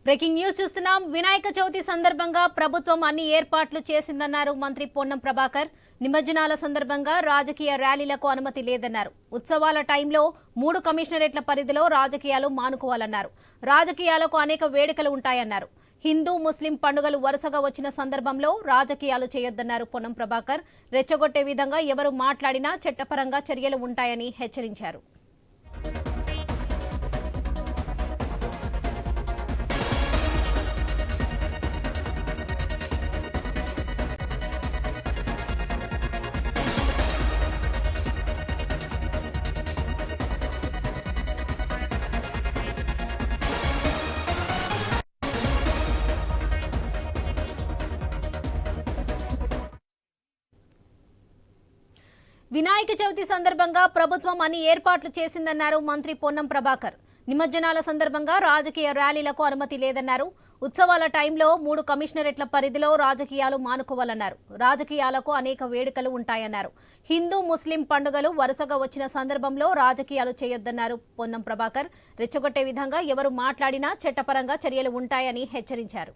Breaking news చూస్తున్నాం. వినాయక చవితి సందర్భంగా ప్రభుత్వం అన్ని ఏర్పాట్లు చేసిందన్నారు మంత్రి పొన్నం ప్రభాకర్. నిమజ్జనాల సందర్భంగా రాజకీయ ర్యాలీలకు అనుమతి లేదన్నారు. ఉత్సవాల టైంలో 3 కమిషనరేట్ల పరిధిలో రాజకీయాలు మానుకోవాలన్నారు. రాజకీయాలకు అనేక వేడుకలు ఉంటాయన్నారు. హిందూ ముస్లిం పండుగలు వరుసగా వచ్చిన సందర్భంలో రాజకీయాలు చేయొద్దన్నారు పొన్నం ప్రభాకర్. రెచ్చగొట్టే విధంగా ఎవరు మాట్లాడినా చట్టపరంగా చర్యలు ఉంటాయని హెచ్చరించారు. వినాయక చవితి సందర్భంగా ప్రభుత్వం అన్ని ఏర్పాట్లు చేసిందన్నారు మంత్రి పొన్నం ప్రభాకర్. నిమజ్జనాల సందర్భంగా రాజకీయ ర్యాలీలకు అనుమతి లేదన్నారు. ఉత్సవాల టైంలో 3 కమిషనరేట్ల పరిధిలో రాజకీయాలు మానుకోవాలన్నారు. రాజకీయాలకు అనేక వేడుకలు ఉంటాయన్నారు. హిందూ ముస్లిం పండుగలు వరుసగా వచ్చిన సందర్భంలో రాజకీయాలు చేయొద్దన్నారు పొన్నం ప్రభాకర్. రెచ్చగొట్టే విధంగా ఎవరు మాట్లాడినా చట్టపరంగా చర్యలు ఉంటాయని హెచ్చరించారు.